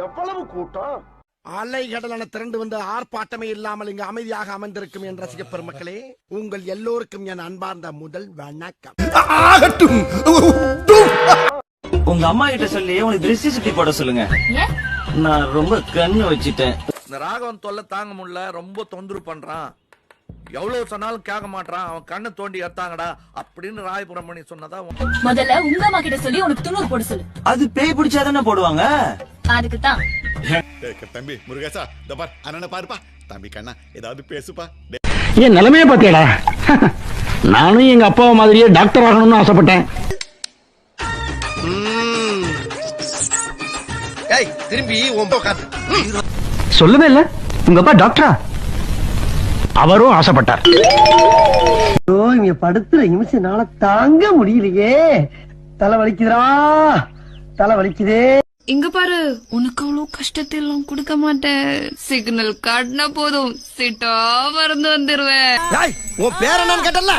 எவ்வளவு கூட்டம்! அலைகடலான திரண்டு வந்து ஆர்ப்பாட்டமே இல்லாமல் இங்கு அமைதியாக அமர்ந்திருக்கும் என் ரசிக பெருமக்களே, உங்கள் எல்லோருக்கும் என் அன்பார்ந்த முதல் வணக்கம். உங்க அம்மா கிட்ட சொல்லி உனக்கு திருஷ்டி சுத்தி போட சொல்லுங்க. நான் ரொம்ப கண்ணு வச்சிட்டேன். இந்த ராகவன் தொல்லை தாங்க முடியல, ரொம்ப தொந்தரவு பண்றான். எவ்வளவு சொன்னாலும் கேட்க மாட்டான். அவன் கண்ணை தோண்டி எடுத்தாங்கடா அப்படின்னு ராயபுரம் பண்ணி சொன்னதா. முதல்ல உங்க அம்மா கிட்ட சொல்லி உனக்கு துணூறு போட சொல்லு. அது பேய் பிடிச்சாதானே போடுவாங்க. அதுக்கு தான் தம்பி முருகேசா, இந்த பார் அண்ணனை பாருப்பா. தம்பி கண்ணா ஏதாவது பேசுப்பா. என் நிலைமையே பாத்தியாடா. நானும் எங்க அப்பாவை மாதிரியே டாக்டர் ஆகணும்னு ஆசைப்பட்டேன். திரும்பி சொல்லவே இல்ல உங்க அப்பா டாக்டரா? அவரும் ஆசைப்பட்டார். இங்க படுத்துற நிமிஷம்னால தாங்க முடியலையே. தலை வலிக்குதுடா, தலை வலிக்குதே. இங்க பாரு, உனக்கு அவ்வளவு கஷ்டத்தை எல்லாம் கொடுக்க மாட்டேன். சிக்னல் காட்டினா போதும், சிட்டா மறந்து வந்துருவேன். உன் பேர் என்னன்னு கேட்டல?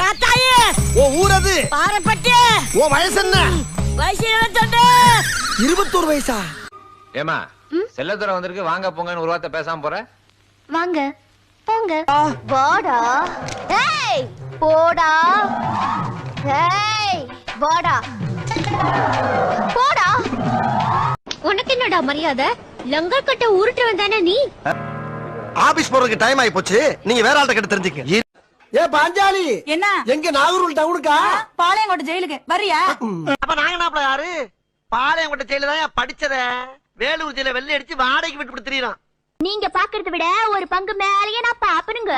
உன் ஊர் அது? பாரப்பட்டு. உன் வயசு என்ன? வயசு 21 வயசா? ஏமா செல்லத்துறை வந்திருக்கு, வாங்க போங்கன்னு ஒரு வார்த்தை பேசாம போற. வாங்க போங்க. வாடா. ஏய் போடா. ஏய் வாடா. போடா. உனக்கு என்னடா மரியாதை? லங்கர் கட்ட உருட்டு வந்தானே நீ. ஆபீஸ் போறதுக்கு டைம் ஆயி போச்சு, நீங்க வேற ஆள்கிட்ட கேட்டு தெரிஞ்சுக்க. ஏ பாஞ்சாலி, என்ன எங்க நாகூர் டவுனுக்கா? பாளையங்கோட்டை ஜெயிலுக்கு வரியா? அப்ப நாங்க நாப்பல யாரு? பாளையங்கோட்டை ஜெயில தான் படிச்சத. வேலூர் ஜெயில வெள்ளை அடிச்சு வாடகைக்கு விட்டு கொடுத்துறான். நீங்க பாக்குறத விட ஒரு பங்கு மேலேயே நான் பாப்பனுங்க.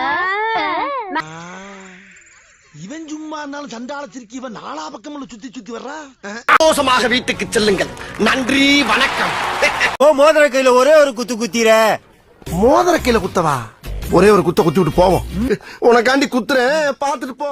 இவன் சும்மா இருந்தாலும் சண்டால திருக்கி இவன் நாலா பக்கமும் சுத்தி சுத்தி வர்றா. சந்தோஷமாக வீட்டுக்கு செல்லுங்கள். நன்றி வணக்கம். மோதிர கையில ஒரே ஒரு குத்து குத்திர. மோதிர கையில குத்தவா? ஒரே ஒரு குத்த குத்தி விட்டு போவோம். உனக்காண்டி குத்துறேன், பாத்துட்டு போ.